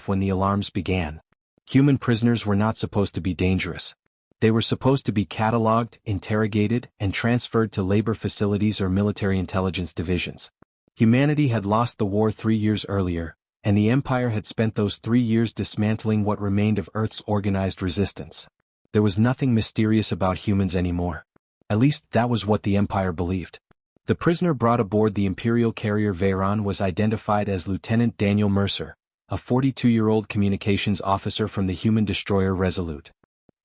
when the alarms began. Human prisoners were not supposed to be dangerous. They were supposed to be catalogued, interrogated, and transferred to labor facilities or military intelligence divisions. Humanity had lost the war 3 years earlier, and the Empire had spent those 3 years dismantling what remained of Earth's organized resistance. There was nothing mysterious about humans anymore. At least that was what the Empire believed. The prisoner brought aboard the Imperial carrier Veyron was identified as Lieutenant Daniel Mercer, a 42-year-old communications officer from the human destroyer Resolute.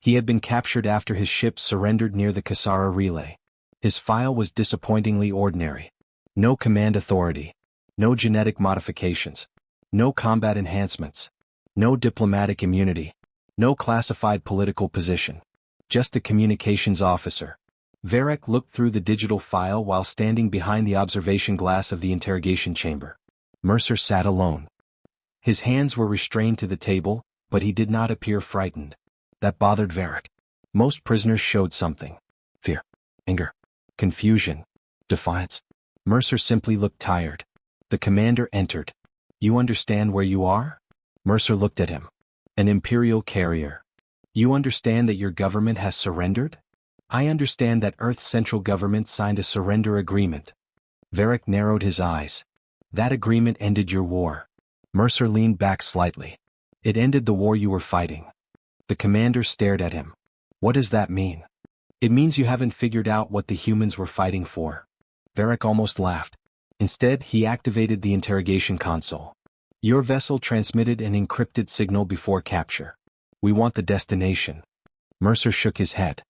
He had been captured after his ship surrendered near the Kasara Relay. His file was disappointingly ordinary. No command authority. No genetic modifications. No combat enhancements. No diplomatic immunity. No classified political position. Just a communications officer. Varric looked through the digital file while standing behind the observation glass of the interrogation chamber. Mercer sat alone. His hands were restrained to the table, but he did not appear frightened. That bothered Varric. Most prisoners showed something. Fear, anger, confusion, defiance. Mercer simply looked tired. The commander entered. "You understand where you are?" Mercer looked at him. "An Imperial carrier. You understand that your government has surrendered?" "I understand that Earth's central government signed a surrender agreement." Varric narrowed his eyes. "That agreement ended your war." Mercer leaned back slightly. "It ended the war you were fighting." The commander stared at him. "What does that mean?" "It means you haven't figured out what the humans were fighting for." Varric almost laughed. Instead, he activated the interrogation console. "Your vessel transmitted an encrypted signal before capture. We want the destination." Mercer shook his head.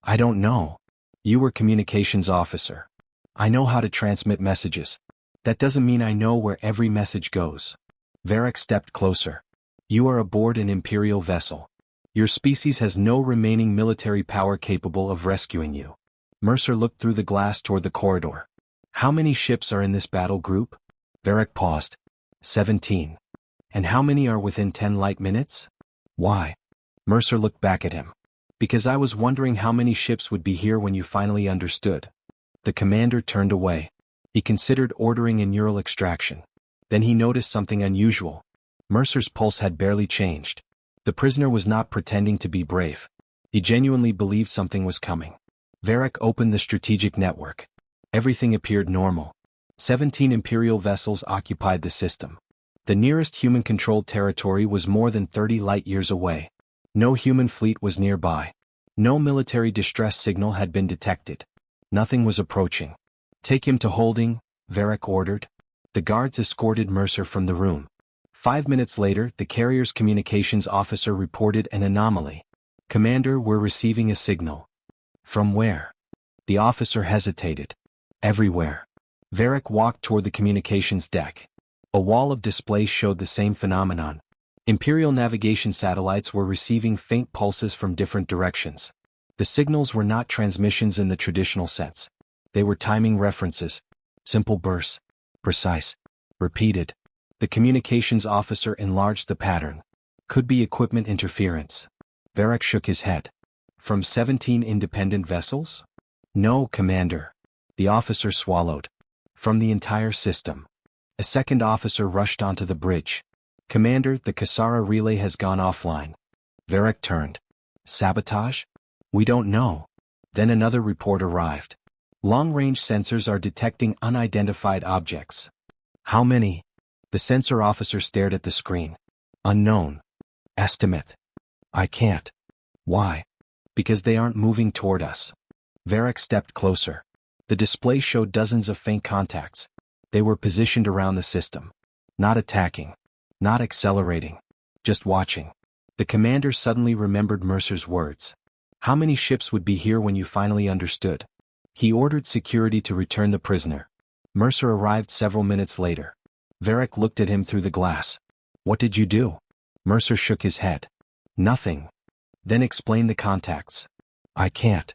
"I don't know. You were communications officer. I know how to transmit messages. That doesn't mean I know where every message goes." Varric stepped closer. "You are aboard an Imperial vessel. Your species has no remaining military power capable of rescuing you." Mercer looked through the glass toward the corridor. "How many ships are in this battle group?" Varric paused. 17. "And how many are within 10 light minutes?" "Why?" Mercer looked back at him. "Because I was wondering how many ships would be here when you finally understood." The commander turned away. He considered ordering a neural extraction. Then he noticed something unusual. Mercer's pulse had barely changed. The prisoner was not pretending to be brave. He genuinely believed something was coming. Varric opened the strategic network. Everything appeared normal. 17 Imperial vessels occupied the system. The nearest human-controlled territory was more than 30 light-years away. No human fleet was nearby. No military distress signal had been detected. Nothing was approaching. "Take him to holding," Varric ordered. The guards escorted Mercer from the room. 5 minutes later, the carrier's communications officer reported an anomaly. "Commander, we're receiving a signal." "From where?" The officer hesitated. "Everywhere." Varric walked toward the communications deck. A wall of displays showed the same phenomenon. Imperial navigation satellites were receiving faint pulses from different directions. The signals were not transmissions in the traditional sense. They were timing references. Simple bursts. Precise. Repeated. The communications officer enlarged the pattern. "Could be equipment interference." Varric shook his head. "From 17 independent vessels?" "No, Commander." The officer swallowed. "From the entire system." A second officer rushed onto the bridge. "Commander, the Kasara relay has gone offline." Varric turned. "Sabotage?" "We don't know." Then another report arrived. "Long-range sensors are detecting unidentified objects." "How many?" The sensor officer stared at the screen. "Unknown." "Estimate." "I can't." "Why?" "Because they aren't moving toward us." Varric stepped closer. The display showed dozens of faint contacts. They were positioned around the system. Not attacking. Not accelerating. Just watching. The commander suddenly remembered Mercer's words. "How many ships would be here when you finally understood?" He ordered security to return the prisoner. Mercer arrived several minutes later. Varric looked at him through the glass. "What did you do?" Mercer shook his head. "Nothing." "Then explain the contacts." "I can't."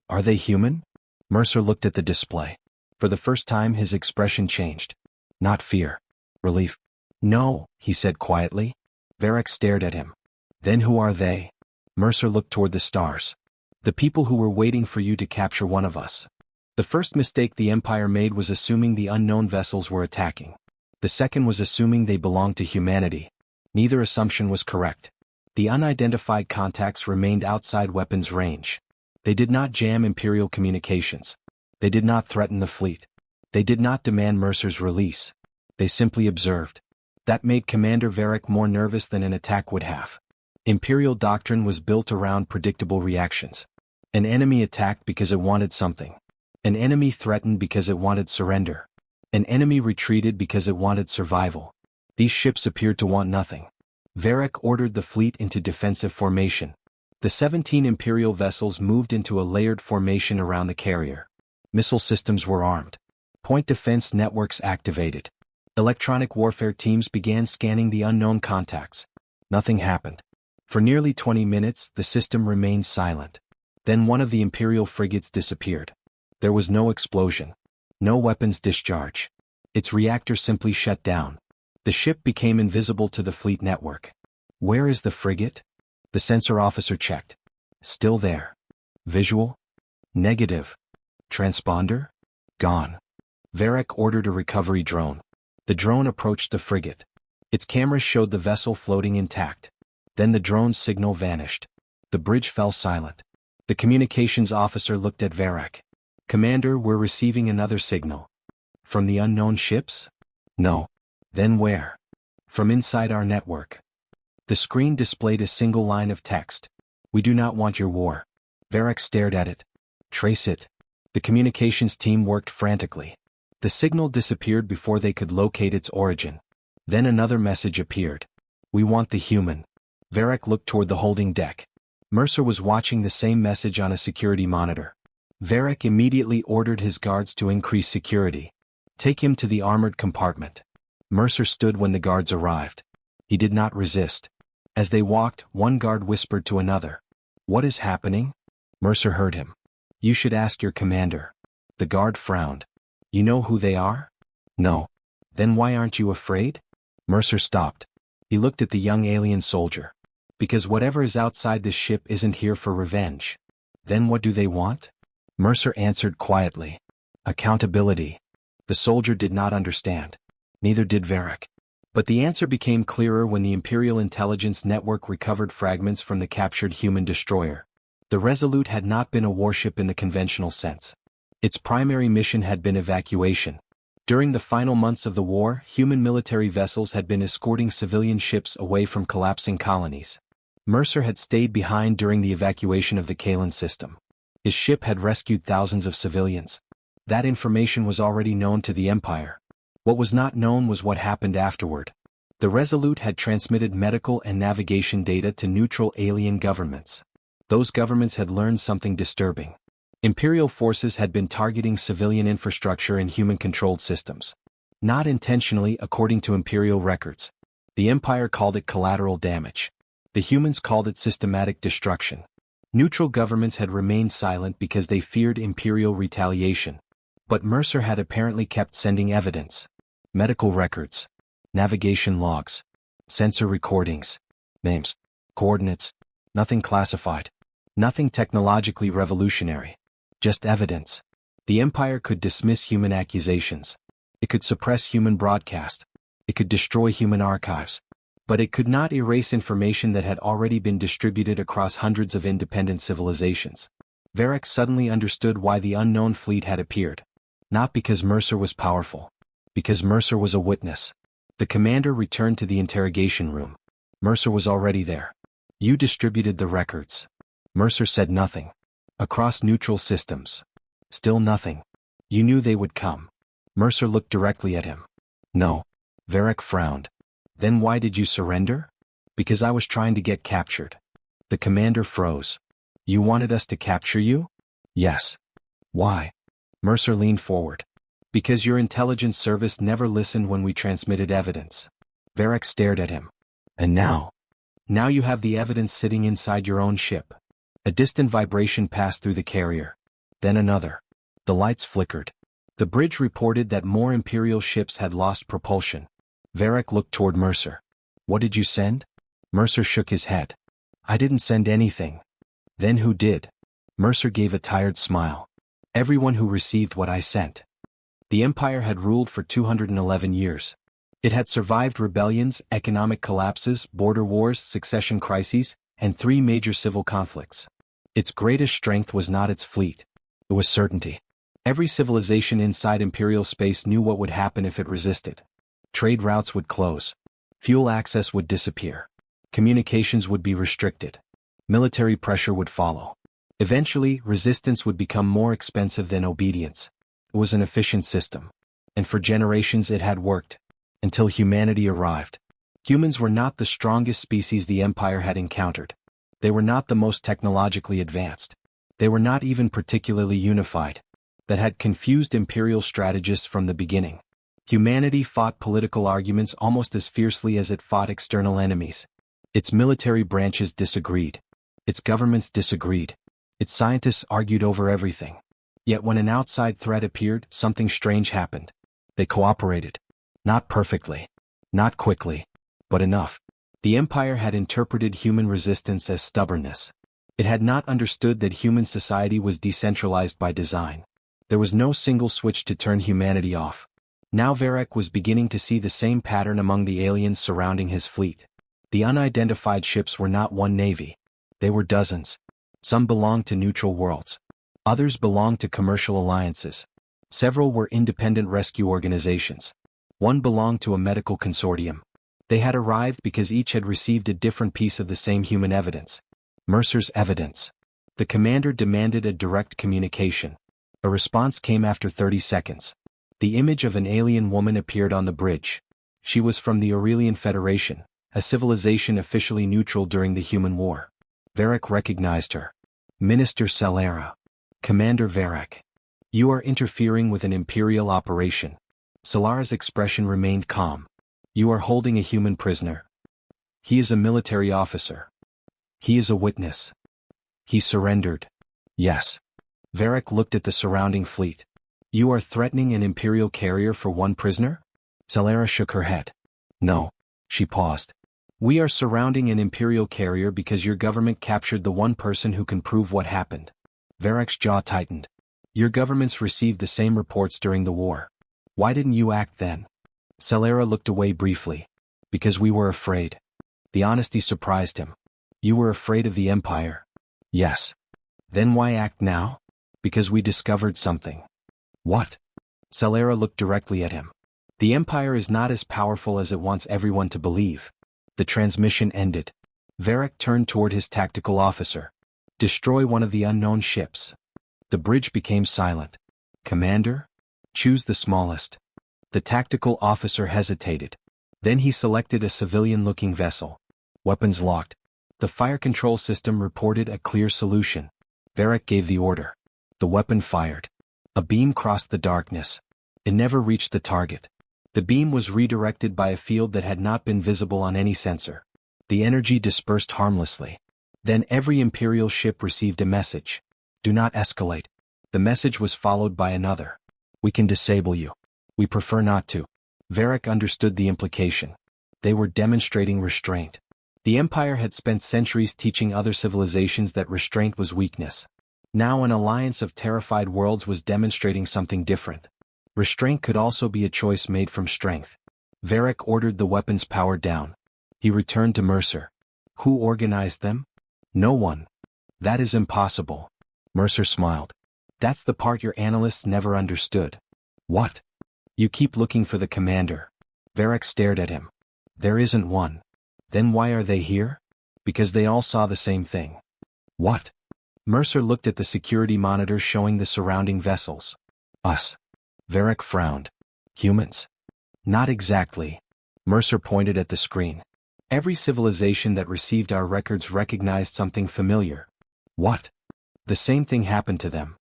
"Are they human?" Mercer looked at the display. For the first time his expression changed. Not fear. Relief. "No," he said quietly. Varric stared at him. "Then who are they?" Mercer looked toward the stars. "The people who were waiting for you to capture one of us." The first mistake the Empire made was assuming the unknown vessels were attacking. The second was assuming they belonged to humanity. Neither assumption was correct. The unidentified contacts remained outside weapons range. They did not jam Imperial communications. They did not threaten the fleet. They did not demand Mercer's release. They simply observed. That made Commander Varric more nervous than an attack would have. Imperial doctrine was built around predictable reactions. An enemy attacked because it wanted something. An enemy threatened because it wanted surrender. An enemy retreated because it wanted survival. These ships appeared to want nothing. Varric ordered the fleet into defensive formation. The 17 Imperial vessels moved into a layered formation around the carrier. Missile systems were armed. Point defense networks activated. Electronic warfare teams began scanning the unknown contacts. Nothing happened. For nearly 20 minutes, the system remained silent. Then one of the Imperial frigates disappeared. There was no explosion. No weapons discharge. Its reactor simply shut down. The ship became invisible to the fleet network. Where is the frigate? The sensor officer checked. Still there. Visual? Negative. Transponder? Gone. Varric ordered a recovery drone. The drone approached the frigate. Its cameras showed the vessel floating intact. Then the drone's signal vanished. The bridge fell silent. The communications officer looked at Varric. Commander, we're receiving another signal. From the unknown ships? No. Then where? From inside our network. The screen displayed a single line of text. We do not want your war. Varric stared at it. Trace it. The communications team worked frantically. The signal disappeared before they could locate its origin. Then another message appeared. We want the human. Varric looked toward the holding deck. Mercer was watching the same message on a security monitor. Varric immediately ordered his guards to increase security. Take him to the armored compartment. Mercer stood when the guards arrived. He did not resist. As they walked, one guard whispered to another. What is happening? Mercer heard him. You should ask your commander. The guard frowned. You know who they are? No. Then why aren't you afraid? Mercer stopped. He looked at the young alien soldier. Because whatever is outside this ship isn't here for revenge. Then what do they want? Mercer answered quietly. Accountability. The soldier did not understand. Neither did Varric. But the answer became clearer when the Imperial Intelligence Network recovered fragments from the captured human destroyer. The Resolute had not been a warship in the conventional sense. Its primary mission had been evacuation. During the final months of the war, human military vessels had been escorting civilian ships away from collapsing colonies. Mercer had stayed behind during the evacuation of the Kalan system. His ship had rescued thousands of civilians. That information was already known to the Empire. What was not known was what happened afterward. The Resolute had transmitted medical and navigation data to neutral alien governments. Those governments had learned something disturbing. Imperial forces had been targeting civilian infrastructure and human-controlled systems. Not intentionally, according to Imperial records. The Empire called it collateral damage. The humans called it systematic destruction. Neutral governments had remained silent because they feared Imperial retaliation. But Mercer had apparently kept sending evidence. Medical records. Navigation logs. Sensor recordings. Names. Coordinates. Nothing classified. Nothing technologically revolutionary. Just evidence. The Empire could dismiss human accusations. It could suppress human broadcast. It could destroy human archives. But it could not erase information that had already been distributed across hundreds of independent civilizations. Varric suddenly understood why the unknown fleet had appeared. Not because Mercer was powerful. Because Mercer was a witness. The commander returned to the interrogation room. Mercer was already there. You distributed the records. Mercer said nothing. Across neutral systems. Still nothing. You knew they would come. Mercer looked directly at him. No. Varric frowned. Then why did you surrender? Because I was trying to get captured. The commander froze. You wanted us to capture you? Yes. Why? Mercer leaned forward. Because your intelligence service never listened when we transmitted evidence. Varric stared at him. And now? Now you have the evidence sitting inside your own ship. A distant vibration passed through the carrier. Then another. The lights flickered. The bridge reported that more Imperial ships had lost propulsion. Varric looked toward Mercer. What did you send? Mercer shook his head. I didn't send anything. Then who did? Mercer gave a tired smile. Everyone who received what I sent. The Empire had ruled for 211 years. It had survived rebellions, economic collapses, border wars, succession crises, and 3 major civil conflicts. Its greatest strength was not its fleet. It was certainty. Every civilization inside imperial space knew what would happen if it resisted. Trade routes would close. Fuel access would disappear. Communications would be restricted. Military pressure would follow. Eventually, resistance would become more expensive than obedience. It was an efficient system. And for generations it had worked. Until humanity arrived. Humans were not the strongest species the Empire had encountered. They were not the most technologically advanced. They were not even particularly unified. That had confused imperial strategists from the beginning. Humanity fought political arguments almost as fiercely as it fought external enemies. Its military branches disagreed. Its governments disagreed. Its scientists argued over everything. Yet when an outside threat appeared, something strange happened. They cooperated. Not perfectly. Not quickly. But enough. The Empire had interpreted human resistance as stubbornness. It had not understood that human society was decentralized by design. There was no single switch to turn humanity off. Now Varric was beginning to see the same pattern among the aliens surrounding his fleet. The unidentified ships were not one navy. They were dozens. Some belonged to neutral worlds. Others belonged to commercial alliances. Several were independent rescue organizations. One belonged to a medical consortium. They had arrived because each had received a different piece of the same human evidence. Mercer's evidence. The commander demanded a direct communication. A response came after 30 seconds. The image of an alien woman appeared on the bridge. She was from the Aurelian Federation, a civilization officially neutral during the Human War. Varric recognized her. Minister Celera. Commander Varric. You are interfering with an imperial operation. Celera's expression remained calm. You are holding a human prisoner. He is a military officer. He is a witness. He surrendered. Yes. Varric looked at the surrounding fleet. You are threatening an imperial carrier for one prisoner? Celera shook her head. No. She paused. We are surrounding an imperial carrier because your government captured the one person who can prove what happened. Varric's jaw tightened. Your governments received the same reports during the war. Why didn't you act then? Celera looked away briefly. Because we were afraid. The honesty surprised him. You were afraid of the Empire? Yes. Then why act now? Because we discovered something. What? Celera looked directly at him. The Empire is not as powerful as it wants everyone to believe. The transmission ended. Varric turned toward his tactical officer. Destroy one of the unknown ships. The bridge became silent. Commander? Choose the smallest. The tactical officer hesitated. Then he selected a civilian-looking vessel. Weapons locked. The fire control system reported a clear solution. Varric gave the order. The weapon fired. A beam crossed the darkness. It never reached the target. The beam was redirected by a field that had not been visible on any sensor. The energy dispersed harmlessly. Then every Imperial ship received a message. Do not escalate. The message was followed by another. We can disable you. We prefer not to. Varric understood the implication. They were demonstrating restraint. The Empire had spent centuries teaching other civilizations that restraint was weakness. Now an alliance of terrified worlds was demonstrating something different. Restraint could also be a choice made from strength. Varric ordered the weapons powered down. He returned to Mercer. Who organized them? No one. That is impossible. Mercer smiled. That's the part your analysts never understood. What? You keep looking for the commander. Varric stared at him. There isn't one. Then why are they here? Because they all saw the same thing. What? Mercer looked at the security monitors showing the surrounding vessels. Us. Varric frowned. Humans? Not exactly. Mercer pointed at the screen. Every civilization that received our records recognized something familiar. What? The same thing happened to them.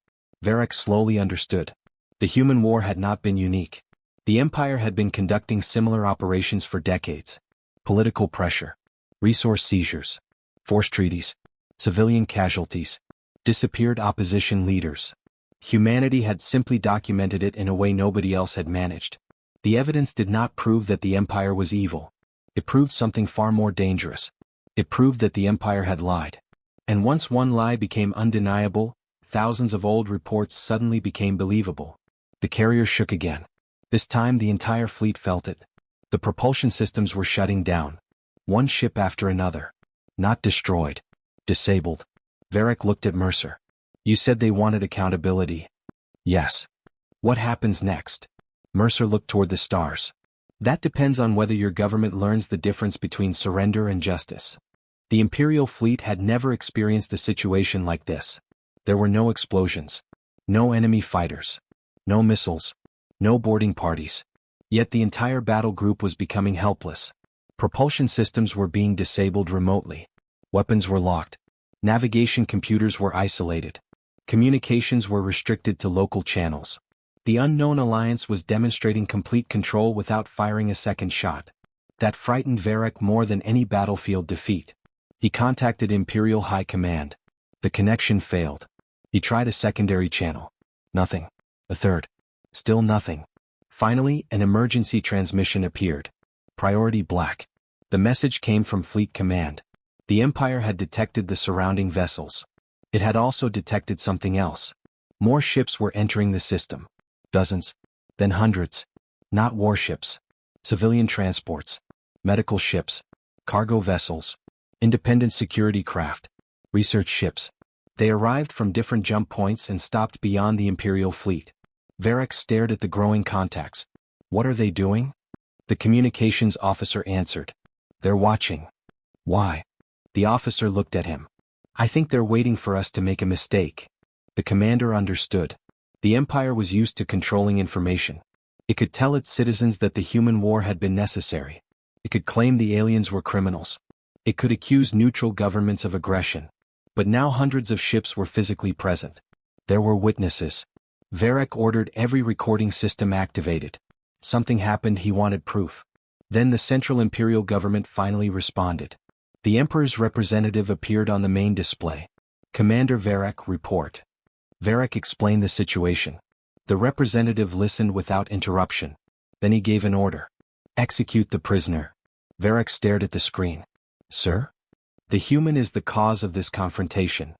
Varric slowly understood. The human war had not been unique. The Empire had been conducting similar operations for decades. Political pressure. Resource seizures. Force treaties. Civilian casualties. Disappeared opposition leaders. Humanity had simply documented it in a way nobody else had managed. The evidence did not prove that the Empire was evil. It proved something far more dangerous. It proved that the Empire had lied. And once one lie became undeniable, thousands of old reports suddenly became believable. The carrier shook again. This time the entire fleet felt it. The propulsion systems were shutting down. One ship after another. Not destroyed. Disabled. Varric looked at Mercer. You said they wanted accountability. Yes. What happens next? Mercer looked toward the stars. That depends on whether your government learns the difference between surrender and justice. The Imperial fleet had never experienced a situation like this. There were no explosions. No enemy fighters. No missiles. No boarding parties. Yet the entire battle group was becoming helpless. Propulsion systems were being disabled remotely. Weapons were locked. Navigation computers were isolated. Communications were restricted to local channels. The unknown alliance was demonstrating complete control without firing a second shot. That frightened Varric more than any battlefield defeat. He contacted Imperial High Command. The connection failed. He tried a secondary channel. Nothing. A third. Still nothing. Finally, an emergency transmission appeared. Priority black. The message came from Fleet Command. The Empire had detected the surrounding vessels. It had also detected something else. More ships were entering the system. Dozens. Then hundreds. Not warships. Civilian transports. Medical ships. Cargo vessels. Independent security craft. Research ships. They arrived from different jump points and stopped beyond the Imperial fleet. Varric stared at the growing contacts. What are they doing? The communications officer answered. They're watching. Why? The officer looked at him. I think they're waiting for us to make a mistake. The commander understood. The Empire was used to controlling information. It could tell its citizens that the human war had been necessary. It could claim the aliens were criminals. It could accuse neutral governments of aggression. But now hundreds of ships were physically present. There were witnesses. Varric ordered every recording system activated. Something happened, he wanted proof. Then the Central Imperial government finally responded. The Emperor's representative appeared on the main display. Commander Varric, report. Varric explained the situation. The representative listened without interruption. Then he gave an order. Execute the prisoner. Varric stared at the screen. Sir? The human is the cause of this confrontation.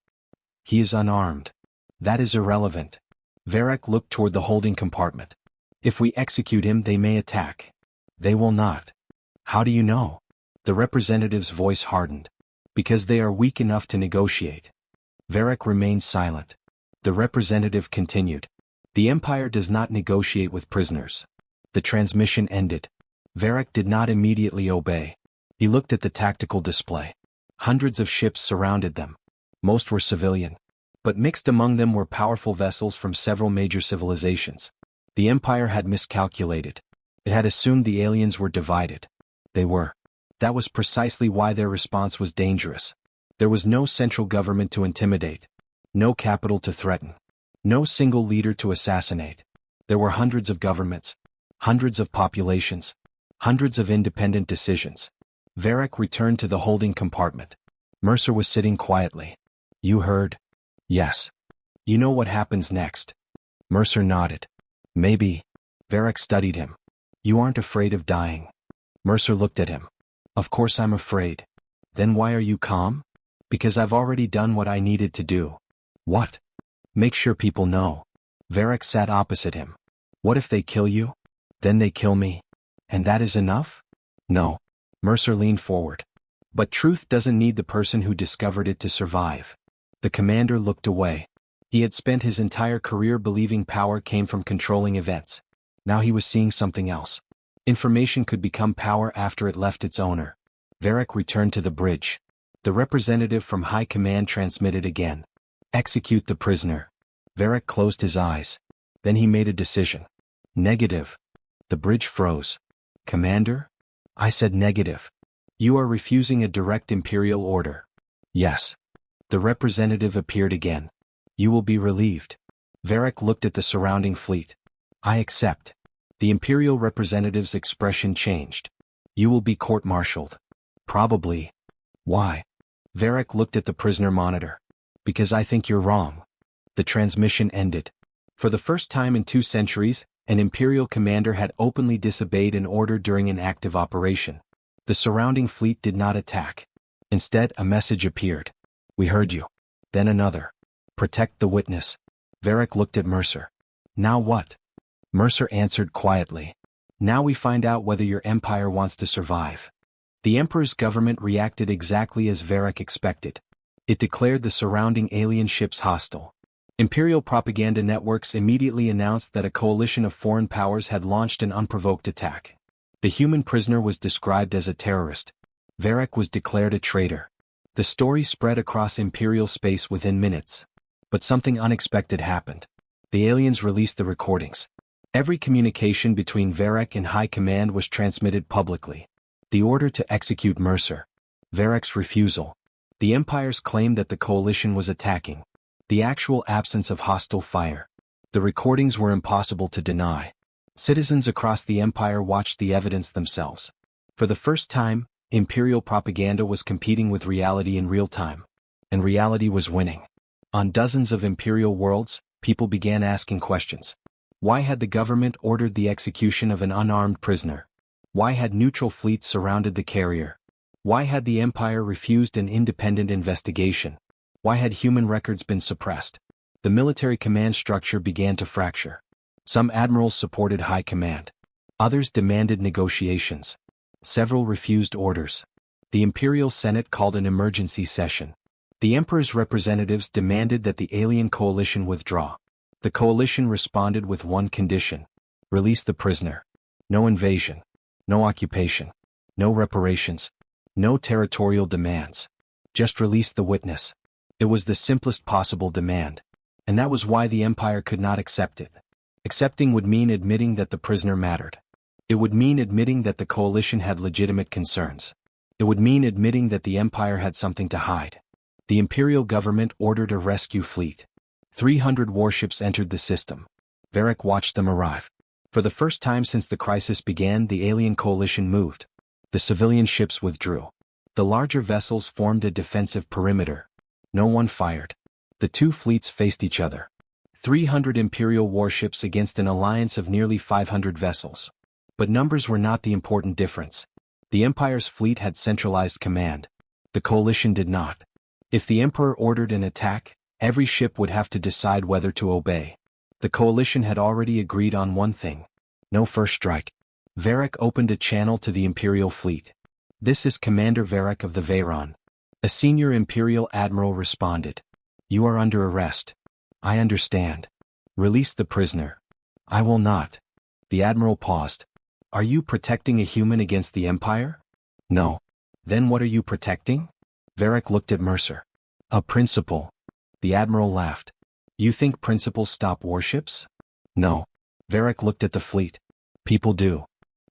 He is unarmed. That is irrelevant. Varric looked toward the holding compartment. If we execute him, they may attack. They will not. How do you know? The representative's voice hardened. Because they are weak enough to negotiate. Varric remained silent. The representative continued. The Empire does not negotiate with prisoners. The transmission ended. Varric did not immediately obey. He looked at the tactical display. Hundreds of ships surrounded them. Most were civilian. But mixed among them were powerful vessels from several major civilizations. The Empire had miscalculated. It had assumed the aliens were divided. They were. That was precisely why their response was dangerous. There was no central government to intimidate. No capital to threaten. No single leader to assassinate. There were hundreds of governments. Hundreds of populations. Hundreds of independent decisions. Varric returned to the holding compartment. Mercer was sitting quietly. You heard? Yes. You know what happens next? Mercer nodded. Maybe. Varric studied him. You aren't afraid of dying. Mercer looked at him. Of course I'm afraid. Then why are you calm? Because I've already done what I needed to do. What? Make sure people know. Varric sat opposite him. What if they kill you? Then they kill me. And that is enough? No. Mercer leaned forward. But truth doesn't need the person who discovered it to survive. The commander looked away. He had spent his entire career believing power came from controlling events. Now he was seeing something else. Information could become power after it left its owner. Varric returned to the bridge. The representative from High Command transmitted again. Execute the prisoner. Varric closed his eyes. Then he made a decision. Negative. The bridge froze. Commander? I said negative. You are refusing a direct Imperial order. Yes. The representative appeared again. You will be relieved. Varric looked at the surrounding fleet. I accept. The Imperial representative's expression changed. You will be court-martialed. Probably. Why? Varric looked at the prisoner monitor. Because I think you're wrong. The transmission ended. For the first time in 2 centuries, an Imperial commander had openly disobeyed an order during an active operation. The surrounding fleet did not attack. Instead, a message appeared. We heard you. Then another. Protect the witness. Varric looked at Mercer. Now what? Mercer answered quietly. Now we find out whether your empire wants to survive. The Emperor's government reacted exactly as Varric expected. It declared the surrounding alien ships hostile. Imperial propaganda networks immediately announced that a coalition of foreign powers had launched an unprovoked attack. The human prisoner was described as a terrorist. Varric was declared a traitor. The story spread across Imperial space within minutes. But something unexpected happened. The aliens released the recordings. Every communication between Varric and High Command was transmitted publicly. The order to execute Mercer. Varric's refusal. The Empire's claim that the coalition was attacking. The actual absence of hostile fire. The recordings were impossible to deny. Citizens across the Empire watched the evidence themselves. For the first time, Imperial propaganda was competing with reality in real time. And reality was winning. On dozens of Imperial worlds, people began asking questions. Why had the government ordered the execution of an unarmed prisoner? Why had neutral fleets surrounded the carrier? Why had the Empire refused an independent investigation? Why had human records been suppressed? The military command structure began to fracture. Some admirals supported High Command. Others demanded negotiations. Several refused orders. The Imperial Senate called an emergency session. The Emperor's representatives demanded that the alien coalition withdraw. The coalition responded with one condition. Release the prisoner. No invasion. No occupation. No reparations. No territorial demands. Just release the witness. It was the simplest possible demand. And that was why the Empire could not accept it. Accepting would mean admitting that the prisoner mattered. It would mean admitting that the coalition had legitimate concerns. It would mean admitting that the Empire had something to hide. The Imperial government ordered a rescue fleet. 300 warships entered the system. Varric watched them arrive. For the first time since the crisis began, the alien coalition moved. The civilian ships withdrew. The larger vessels formed a defensive perimeter. No one fired. The two fleets faced each other. 300 Imperial warships against an alliance of nearly 500 vessels. But numbers were not the important difference. The Empire's fleet had centralized command. The coalition did not. If the Emperor ordered an attack, every ship would have to decide whether to obey. The coalition had already agreed on one thing. No first strike. Varric opened a channel to the Imperial fleet. This is Commander Varric of the Veyron. A senior Imperial admiral responded. You are under arrest. I understand. Release the prisoner. I will not. The admiral paused. Are you protecting a human against the Empire? No. Then what are you protecting? Varric looked at Mercer. A principle. The admiral laughed. You think principles stop warships? No. Varric looked at the fleet. People do.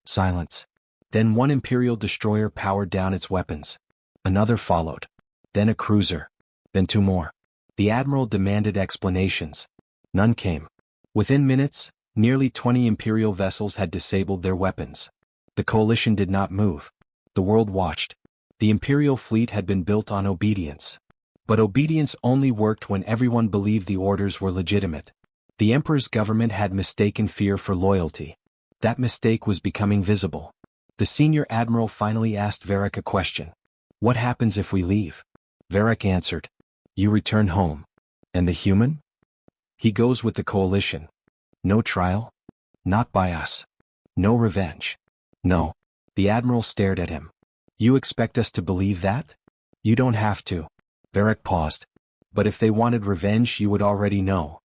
Silence. Then one Imperial destroyer powered down its weapons. Another followed. Then a cruiser. Then two more. The admiral demanded explanations. None came. Within minutes, nearly 20 Imperial vessels had disabled their weapons. The coalition did not move. The world watched. The Imperial fleet had been built on obedience. But obedience only worked when everyone believed the orders were legitimate. The Emperor's government had mistaken fear for loyalty. That mistake was becoming visible. The senior admiral finally asked Varric a question. What happens if we leave? Varric answered. You return home. And the human? He goes with the coalition. No trial? Not by us. No revenge. No. The admiral stared at him. You expect us to believe that? You don't have to. Varric paused. But if they wanted revenge, you would already know.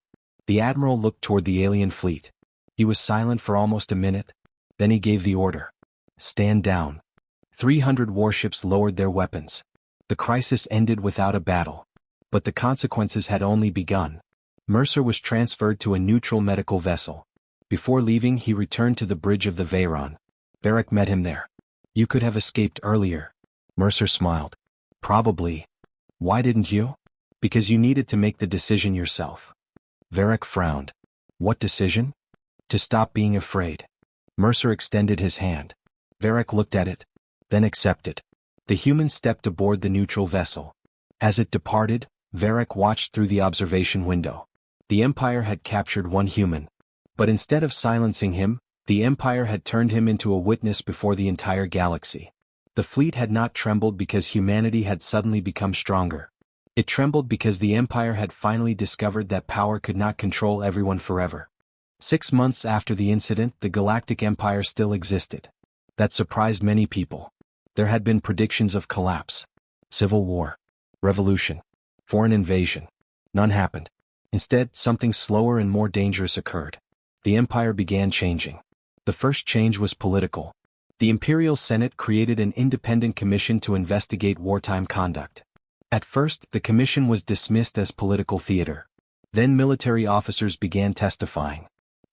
The admiral looked toward the alien fleet. He was silent for almost a minute. Then he gave the order. Stand down. 300 warships lowered their weapons. The crisis ended without a battle. But the consequences had only begun. Mercer was transferred to a neutral medical vessel. Before leaving, he returned to the bridge of the Veyron. Varric met him there. You could have escaped earlier. Mercer smiled. Probably. Why didn't you? Because you needed to make the decision yourself. Varric frowned. What decision? To stop being afraid. Mercer extended his hand. Varric looked at it, then accepted. The human stepped aboard the neutral vessel. As it departed, Varric watched through the observation window. The Empire had captured one human. But instead of silencing him, the Empire had turned him into a witness before the entire galaxy. The fleet had not trembled because humanity had suddenly become stronger. It trembled because the Empire had finally discovered that power could not control everyone forever. 6 months after the incident, the Galactic Empire still existed. That surprised many people. There had been predictions of collapse, civil war, revolution, foreign invasion. None happened. Instead, something slower and more dangerous occurred. The empire began changing. The first change was political. The Imperial Senate created an independent commission to investigate wartime conduct. At first, the commission was dismissed as political theater. Then military officers began testifying.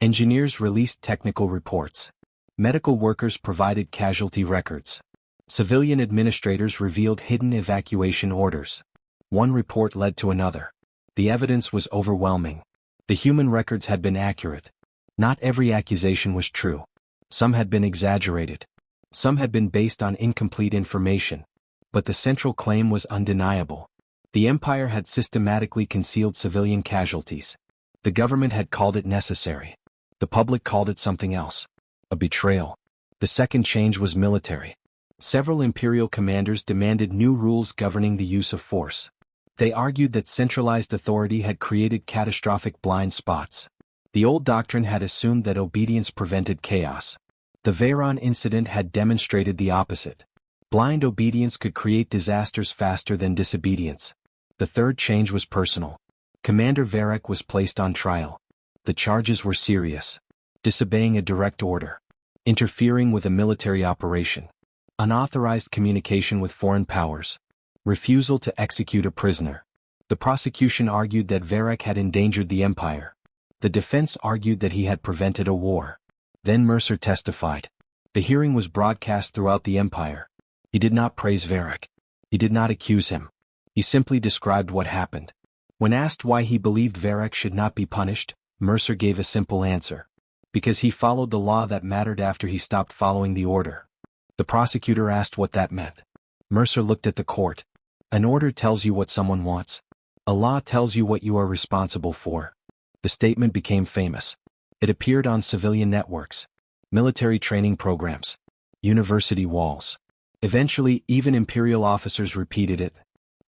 Engineers released technical reports. Medical workers provided casualty records. Civilian administrators revealed hidden evacuation orders. One report led to another. The evidence was overwhelming. The human records had been accurate. Not every accusation was true. Some had been exaggerated. Some had been based on incomplete information. But the central claim was undeniable. The Empire had systematically concealed civilian casualties. The government had called it necessary. The public called it something else. A betrayal. The second change was military. Several Imperial commanders demanded new rules governing the use of force. They argued that centralized authority had created catastrophic blind spots. The old doctrine had assumed that obedience prevented chaos. The Veyron incident had demonstrated the opposite. Blind obedience could create disasters faster than disobedience. The third change was personal. Commander Varric was placed on trial. The charges were serious. Disobeying a direct order. Interfering with a military operation. Unauthorized communication with foreign powers. Refusal to execute a prisoner. The prosecution argued that Varric had endangered the Empire. The defense argued that he had prevented a war. Then Mercer testified. The hearing was broadcast throughout the Empire. He did not praise Varric. He did not accuse him. He simply described what happened. When asked why he believed Varric should not be punished, Mercer gave a simple answer. Because he followed the law that mattered after he stopped following the order. The prosecutor asked what that meant. Mercer looked at the court. An order tells you what someone wants. A law tells you what you are responsible for. The statement became famous. It appeared on civilian networks, military training programs, university walls. Eventually, even Imperial officers repeated it.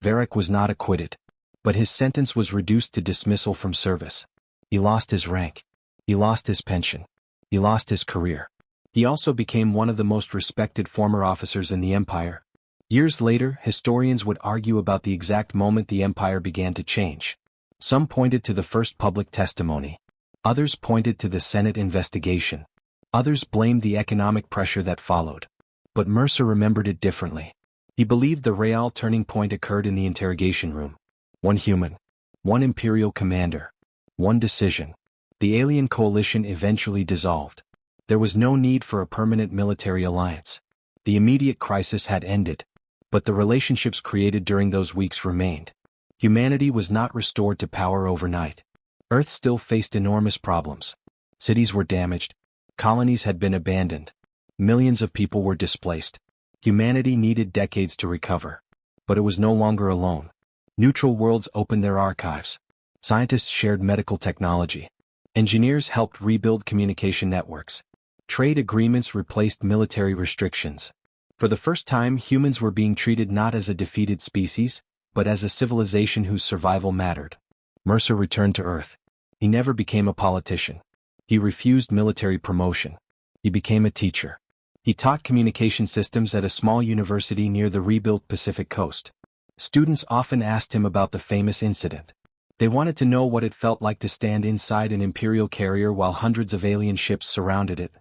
Varric was not acquitted, but his sentence was reduced to dismissal from service. He lost his rank. He lost his pension. He lost his career. He also became one of the most respected former officers in the Empire. Years later, historians would argue about the exact moment the Empire began to change. Some pointed to the first public testimony. Others pointed to the Senate investigation. Others blamed the economic pressure that followed. But Mercer remembered it differently. He believed the real turning point occurred in the interrogation room. One human. One Imperial commander. One decision. The alien coalition eventually dissolved. There was no need for a permanent military alliance. The immediate crisis had ended. But the relationships created during those weeks remained. Humanity was not restored to power overnight. Earth still faced enormous problems. Cities were damaged. Colonies had been abandoned. Millions of people were displaced. Humanity needed decades to recover. But it was no longer alone. Neutral worlds opened their archives. Scientists shared medical technology. Engineers helped rebuild communication networks. Trade agreements replaced military restrictions. For the first time, humans were being treated not as a defeated species, but as a civilization whose survival mattered. Mercer returned to Earth. He never became a politician. He refused military promotion. He became a teacher. He taught communication systems at a small university near the rebuilt Pacific coast. Students often asked him about the famous incident. They wanted to know what it felt like to stand inside an Imperial carrier while hundreds of alien ships surrounded it.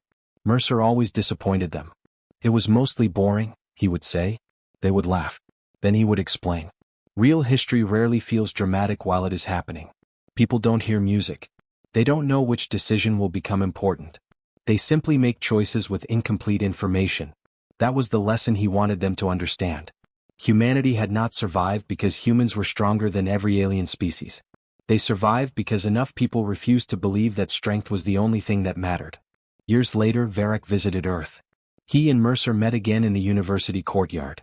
Mercer always disappointed them. It was mostly boring, he would say. They would laugh. Then he would explain. Real history rarely feels dramatic while it is happening. People don't hear music. They don't know which decision will become important. They simply make choices with incomplete information. That was the lesson he wanted them to understand. Humanity had not survived because humans were stronger than every alien species. They survived because enough people refused to believe that strength was the only thing that mattered. Years later, Varric visited Earth. He and Mercer met again in the university courtyard.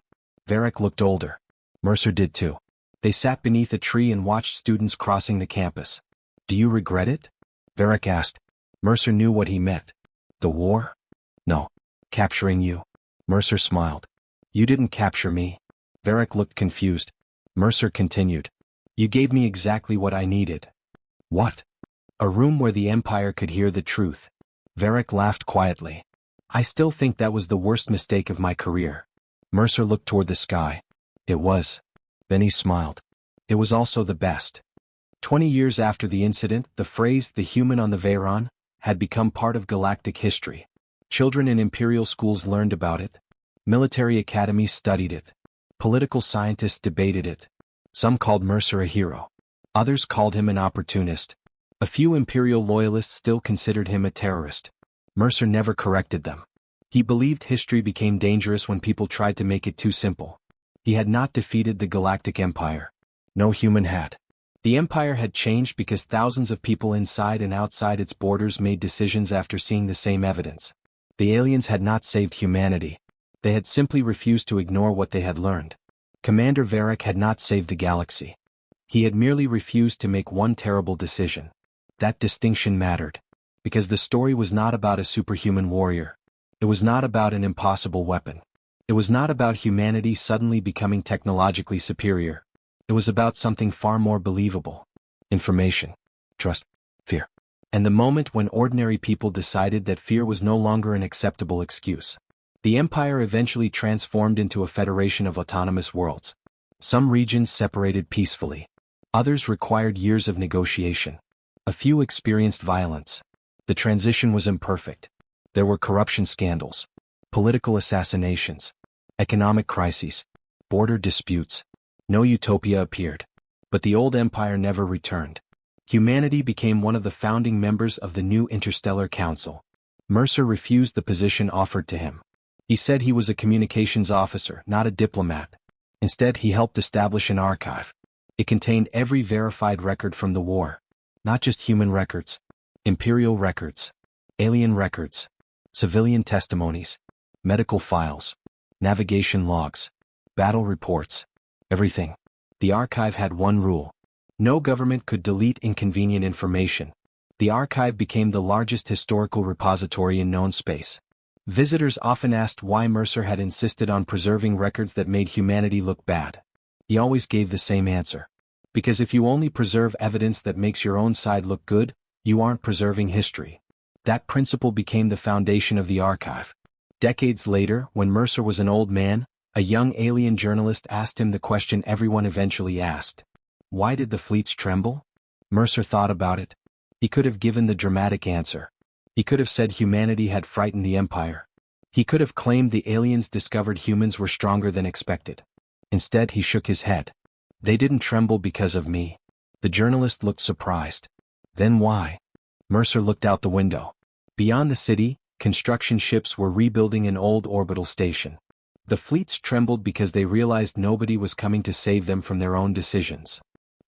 Varric looked older. Mercer did too. They sat beneath a tree and watched students crossing the campus. Do you regret it? Varric asked. Mercer knew what he meant. The war? No. Capturing you. Mercer smiled. You didn't capture me. Varric looked confused. Mercer continued. You gave me exactly what I needed. What? A room where the Empire could hear the truth. Varric laughed quietly. I still think that was the worst mistake of my career. Mercer looked toward the sky. It was. Then he smiled. It was also the best. 20 years after the incident, the phrase, the human on the Veyron, had become part of galactic history. Children in imperial schools learned about it. Military academies studied it. Political scientists debated it. Some called Mercer a hero. Others called him an opportunist. A few imperial loyalists still considered him a terrorist. Mercer never corrected them. He believed history became dangerous when people tried to make it too simple. He had not defeated the Galactic Empire. No human had. The Empire had changed because thousands of people inside and outside its borders made decisions after seeing the same evidence. The aliens had not saved humanity. They had simply refused to ignore what they had learned. Commander Varric had not saved the galaxy. He had merely refused to make one terrible decision. That distinction mattered. Because the story was not about a superhuman warrior. It was not about an impossible weapon. It was not about humanity suddenly becoming technologically superior. It was about something far more believable. Information. Trust. Fear. And the moment when ordinary people decided that fear was no longer an acceptable excuse. The Empire eventually transformed into a federation of autonomous worlds. Some regions separated peacefully. Others required years of negotiation. A few experienced violence. The transition was imperfect. There were corruption scandals, political assassinations, economic crises, border disputes. No utopia appeared. But the old empire never returned. Humanity became one of the founding members of the new Interstellar Council. Mercer refused the position offered to him. He said he was a communications officer, not a diplomat. Instead, he helped establish an archive. It contained every verified record from the war. Not just human records. Imperial records. Alien records. Civilian testimonies. Medical files. Navigation logs. Battle reports. Everything. The archive had one rule. No government could delete inconvenient information. The archive became the largest historical repository in known space. Visitors often asked why Mercer had insisted on preserving records that made humanity look bad. He always gave the same answer. Because if you only preserve evidence that makes your own side look good, you aren't preserving history. That principle became the foundation of the archive. Decades later, when Mercer was an old man, a young alien journalist asked him the question everyone eventually asked. Why did the fleets tremble? Mercer thought about it. He could have given the dramatic answer. He could have said humanity had frightened the Empire. He could have claimed the aliens discovered humans were stronger than expected. Instead, he shook his head. They didn't tremble because of me. The journalist looked surprised. Then why? Mercer looked out the window. Beyond the city, construction ships were rebuilding an old orbital station. The fleets trembled because they realized nobody was coming to save them from their own decisions.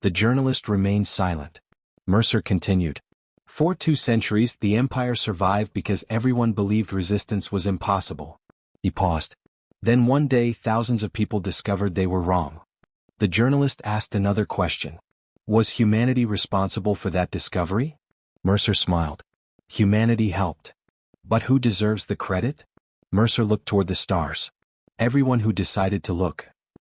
The journalist remained silent. Mercer continued. For 2 centuries, the Empire survived because everyone believed resistance was impossible. He paused. Then one day, thousands of people discovered they were wrong. The journalist asked another question. Was humanity responsible for that discovery? Mercer smiled. Humanity helped. But who deserves the credit? Mercer looked toward the stars. Everyone who decided to look.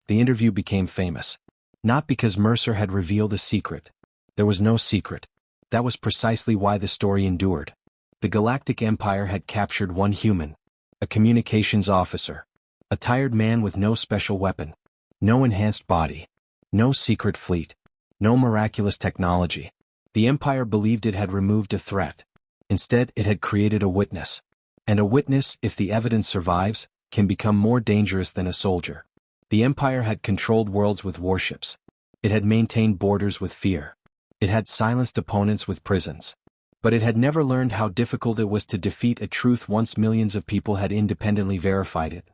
The interview became famous. Not because Mercer had revealed a secret. There was no secret. That was precisely why the story endured. The Galactic Empire had captured one human. A communications officer. A tired man with no special weapon. No enhanced body. No secret fleet. No miraculous technology. The Empire believed it had removed a threat. Instead, it had created a witness. And a witness, if the evidence survives, can become more dangerous than a soldier. The Empire had controlled worlds with warships. It had maintained borders with fear. It had silenced opponents with prisons. But it had never learned how difficult it was to defeat a truth once millions of people had independently verified it.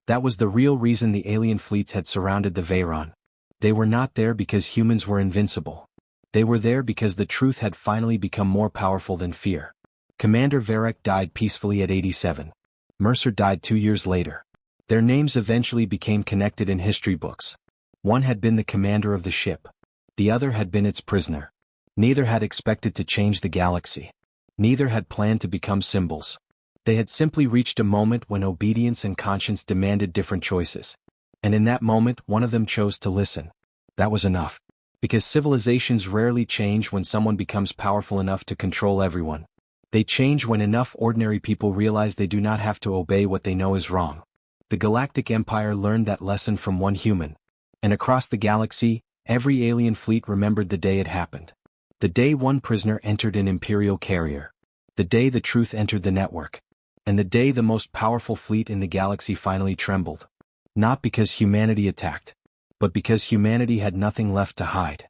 That was the real reason the alien fleets had surrounded the Veyron. They were not there because humans were invincible. They were there because the truth had finally become more powerful than fear. Commander Varric died peacefully at 87. Mercer died 2 years later. Their names eventually became connected in history books. One had been the commander of the ship. The other had been its prisoner. Neither had expected to change the galaxy. Neither had planned to become symbols. They had simply reached a moment when obedience and conscience demanded different choices. And in that moment, one of them chose to listen. That was enough. Because civilizations rarely change when someone becomes powerful enough to control everyone. They change when enough ordinary people realize they do not have to obey what they know is wrong. The Galactic Empire learned that lesson from one human. And across the galaxy, every alien fleet remembered the day it happened. The day one prisoner entered an Imperial carrier. The day the truth entered the network. And the day the most powerful fleet in the galaxy finally trembled. Not because humanity attacked, but because humanity had nothing left to hide.